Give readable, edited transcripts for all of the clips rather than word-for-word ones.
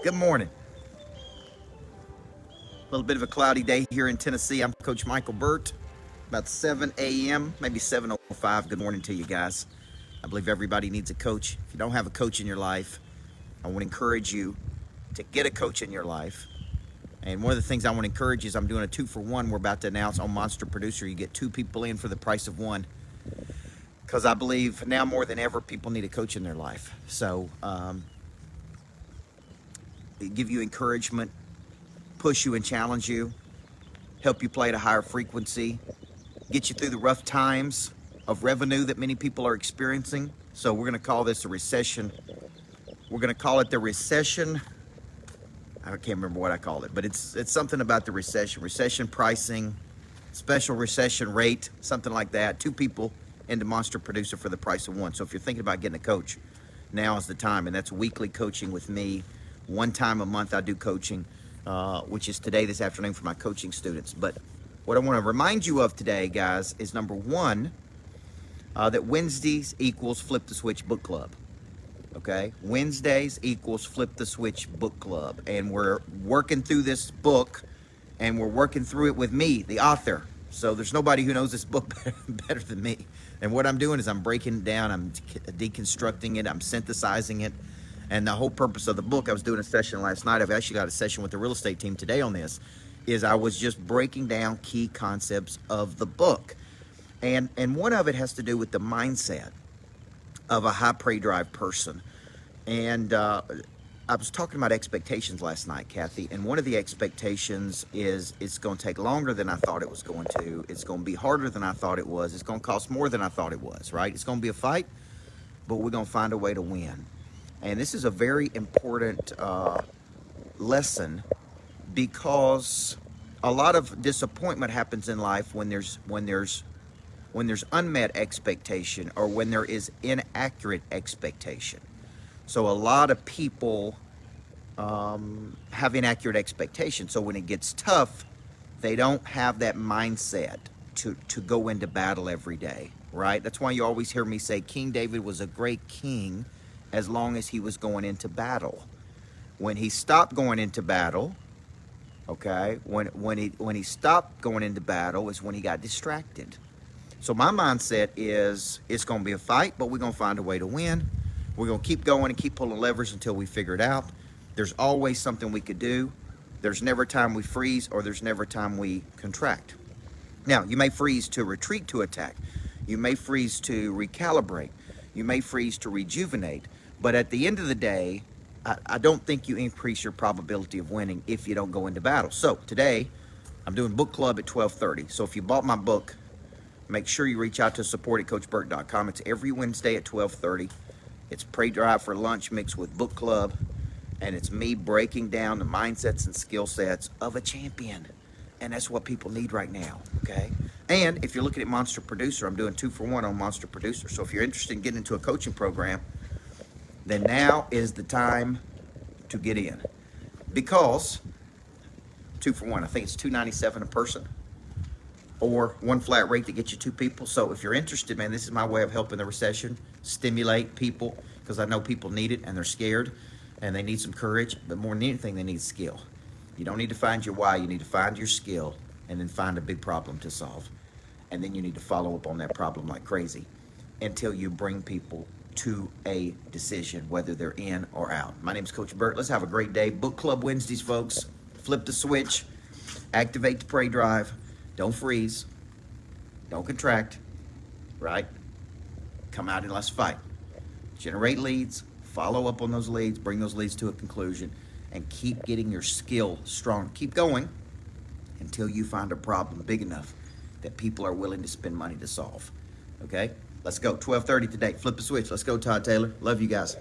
Good morning. A little bit of a cloudy day here in Tennessee. I'm Coach Micheal Burt. About 7 a.m., maybe 7:05. Good morning to you guys. I believe everybody needs a coach. If you don't have a coach in your life, I want to encourage you to get a coach in your life. And one of the things I want to encourage you is I'm doing a 2-for-1 we're about to announce on Monster Producer. You get 2 people in for the price of 1. Because I believe now more than ever, people need a coach in their life. So, give you encouragement, push you and challenge you, help you play at a higher frequency, get you through the rough times of revenue that many people are experiencing. So we're going to call this a recession. We're going to call it the recession. I can't remember what I called it, but it's something about the recession pricing, special recession rate, something like that. 2 people into Monster Producer for the price of 1. So if you're thinking about getting a coach, now is the time. And that's weekly coaching with me. 1 time a month I do coaching, which is today, this afternoon, for my coaching students. But what I want to remind you of today, guys, is number 1, that Wednesdays equals Flip the Switch Book Club. Okay? Wednesdays equals Flip the Switch Book Club. And we're working through this book, and we're working through it with me, the author. So there's nobody who knows this book better than me. And what I'm doing is I'm breaking it down, I'm deconstructing it, I'm synthesizing it. And the whole purpose of the book, I was doing a session last night. I've actually got a session with the real estate team today on this, is I was just breaking down key concepts of the book. And one of it has to do with the mindset of a high prey drive person. And I was talking about expectations last night, Kathy, and one of the expectations is it's going to take longer than I thought it was going to. It's going to be harder than I thought it was. It's going to cost more than I thought it was, right? It's going to be a fight, but we're going to find a way to win. And this is a very important lesson, because a lot of disappointment happens in life when there's unmet expectation, or when there is inaccurate expectation. So a lot of people have inaccurate expectations. So when it gets tough, they don't have that mindset to go into battle every day, right? That's why you always hear me say King David was a great king as long as he was going into battle. When he stopped going into battle, okay, when he stopped going into battle is when he got distracted. So my mindset is it's going to be a fight, but we're going to find a way to win. We're going to keep going and keep pulling levers until we figure it out. There's always something we could do. There's never a time we freeze, or there's never a time we contract. Now, you may freeze to retreat to attack. You may freeze to recalibrate. You may freeze to rejuvenate. But at the end of the day, I don't think you increase your probability of winning if you don't go into battle. So today, I'm doing book club at 12:30. So if you bought my book, make sure you reach out to support@coachburt.com. It's every Wednesday at 12:30. It's Pray Drive for lunch mixed with book club. And it's me breaking down the mindsets and skill sets of a champion. And that's what people need right now, okay? And if you're looking at Monster Producer, I'm doing 2-for-1 on Monster Producer. So if you're interested in getting into a coaching program, then now is the time to get in. Because 2-for-1, I think it's $297 a person, or 1 flat rate to get you 2 people. So if you're interested, man, this is my way of helping the recession, stimulate people, because I know people need it and they're scared and they need some courage, but more than anything, they need skill. You don't need to find your why, you need to find your skill, and then find a big problem to solve. And then you need to follow up on that problem like crazy until you bring people to a decision, whether they're in or out. My name's Coach Burt. Let's have a great day. Book Club Wednesdays, folks. Flip the switch. Activate the prey drive. Don't freeze. Don't contract. Right? Come out and let's fight. Generate leads. Follow up on those leads. Bring those leads to a conclusion. And keep getting your skill strong. Keep going until you find a problem big enough that people are willing to spend money to solve. Okay? Let's go. 12:30 today. Flip the switch. Let's go, Todd Taylor. Love you guys.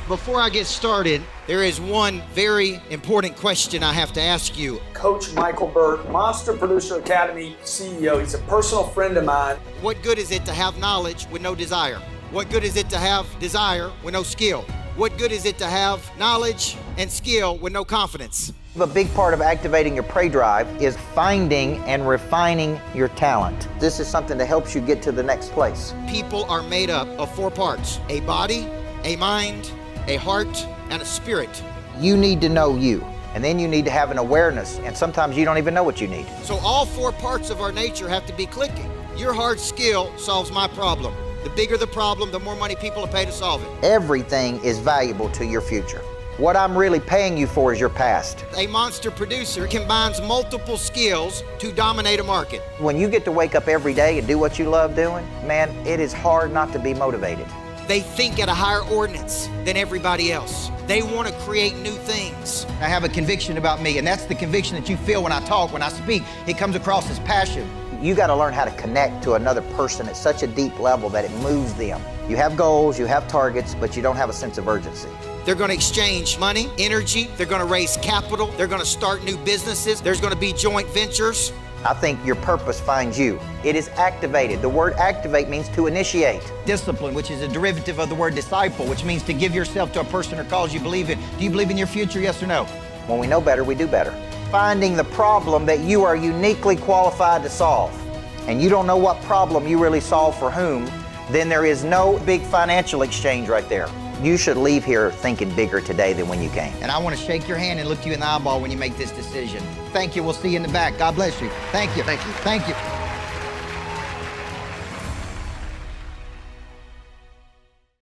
Before I get started, there is one very important question I have to ask you. Coach Micheal Burt, Monster Producer Academy CEO. He's a personal friend of mine. What good is it to have knowledge with no desire? What good is it to have desire with no skill? What good is it to have knowledge and skill with no confidence? A big part of activating your prey drive is finding and refining your talent. This is something that helps you get to the next place. People are made up of 4 parts: a body, a mind, a heart, and a spirit. You need to know you. And then you need to have an awareness. And sometimes you don't even know what you need. So all four parts of our nature have to be clicking. Your hard skill solves my problem. The bigger the problem, the more money people will pay to solve it. Everything is valuable to your future. What I'm really paying you for is your past. A monster producer combines multiple skills to dominate a market. When you get to wake up every day and do what you love doing, man, it is hard not to be motivated. They think at a higher ordinance than everybody else. They want to create new things. I have a conviction about me, and that's the conviction that you feel when I talk, when I speak. It comes across as passion. You got to learn how to connect to another person at such a deep level that it moves them. You have goals, you have targets, but you don't have a sense of urgency. They're going to exchange money, energy. They're going to raise capital. They're going to start new businesses. There's going to be joint ventures. I think your purpose finds you. It is activated. The word activate means to initiate. Discipline, which is a derivative of the word disciple, which means to give yourself to a person or cause you believe in. Do you believe in your future, yes or no? When we know better, we do better. Finding the problem that you are uniquely qualified to solve, and you don't know what problem you really solve for whom, then there is no big financial exchange right there. You should leave here thinking bigger today than when you came. And I want to shake your hand and look you in the eyeball when you make this decision. Thank you. We'll see you in the back. God bless you. Thank you. Thank you. Thank you.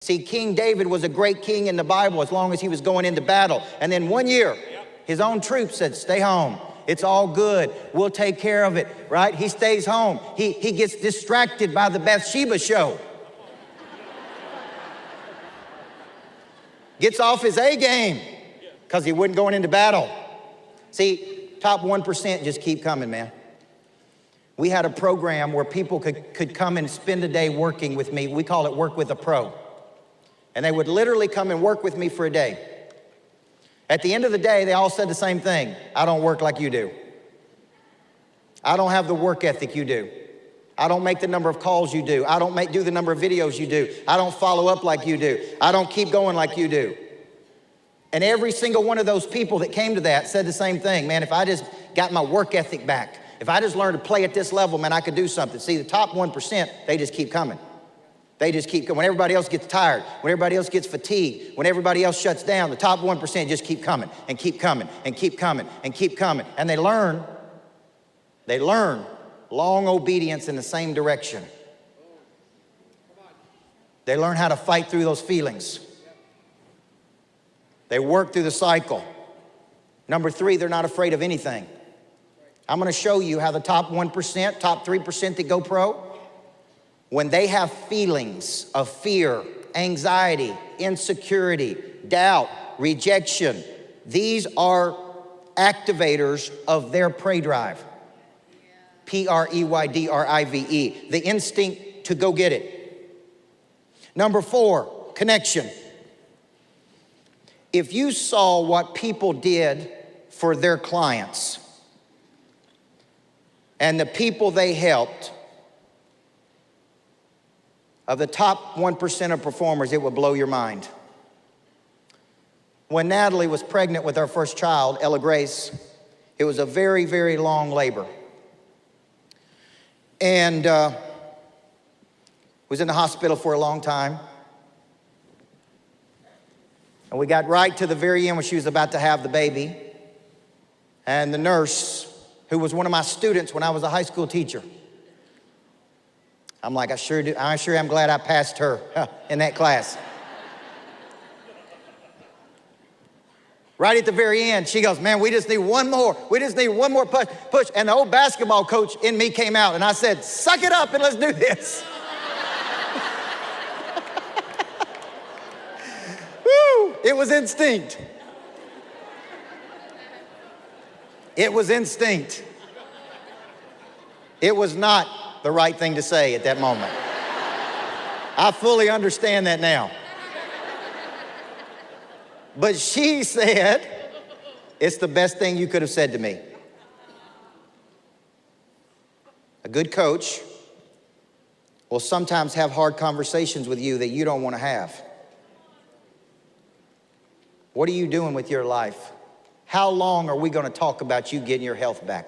See, King David was a great king in the Bible as long as he was going into battle. And then one year, his own troops said, stay home. It's all good. We'll take care of it, right? He stays home. He gets distracted by the Bathsheba show. Gets off his A game because he wasn't going into battle. See, top 1% just keep coming, man. We had a program where people could come and spend a day working with me. We call it Work with a Pro. And they would literally come and work with me for a day. At the end of the day, they all said the same thing. I don't work like you do. I don't have the work ethic you do. I don't make the number of calls you do. I don't do the number of videos you do. I don't follow up like you do. I don't keep going like you do. And every single one of those people that came to that said the same thing. Man, if I just got my work ethic back, if I just learned to play at this level, man, I could do something. See, the top 1%, they just keep coming. They just keep going. When everybody else gets tired, when everybody else gets fatigued, when everybody else shuts down, the top 1% just keep coming and keep coming and keep coming and keep coming. And they learn long obedience in the same direction. They learn how to fight through those feelings. They work through the cycle. Number 3, they're not afraid of anything. I'm going to show you how the top 1%, top 3% that go pro, when they have feelings of fear, anxiety, insecurity, doubt, rejection, these are activators of their prey drive. P-R-E-Y-D-R-I-V-E, the instinct to go get it. Number 4, connection. If you saw what people did for their clients and the people they helped, of the top 1% of performers, it would blow your mind. When Natalie was pregnant with our first child, Ella Grace, it was a very, very long labor. And was in the hospital for a long time. And we got right to the very end when she was about to have the baby. And the nurse, who was one of my students when I was a high school teacher, I'm like, I sure am glad I passed her in that class. Right at the very end, she goes, man, we just need one more. We just need one more push. And the old basketball coach in me came out, and I said, suck it up and let's do this. Woo, it was instinct. It was instinct. It was not the right thing to say at that moment. I fully understand that now. But she said, it's the best thing you could have said to me. A good coach will sometimes have hard conversations with you that you don't want to have. What are you doing with your life? How long are we going to talk about you getting your health back?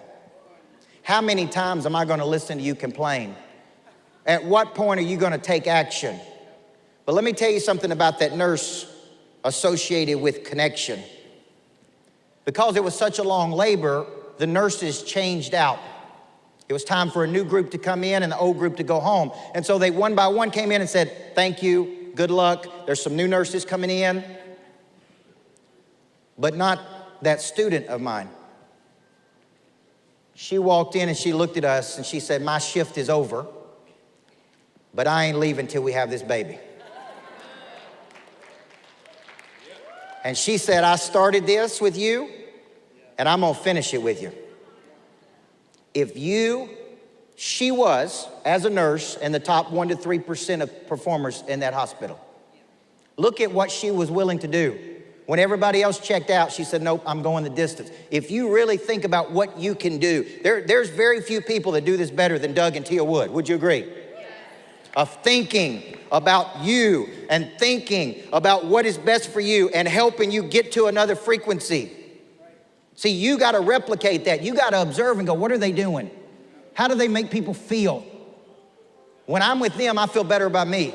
How many times am I going to listen to you complain? At what point are you going to take action? But let me tell you something about that nurse associated with connection. Because it was such a long labor, the nurses changed out. It was time for a new group to come in and the old group to go home. And so they one by one came in and said, thank you, good luck. There's some new nurses coming in. But not that student of mine. She walked in and she looked at us and she said, my shift is over, but I ain't leaving till we have this baby. And she said, I started this with you and I'm gonna finish it with you. She was, as a nurse, in the top 1% to 3% of performers in that hospital. Look at what she was willing to do. When everybody else checked out, she said, nope, I'm going the distance. If you really think about what you can do, there's very few people that do this better than Doug and Tia Wood. Would you agree? Yes. Of thinking about you and thinking about what is best for you and helping you get to another frequency. See, you got to replicate that. You got to observe and go, what are they doing? How do they make people feel? When I'm with them, I feel better about me.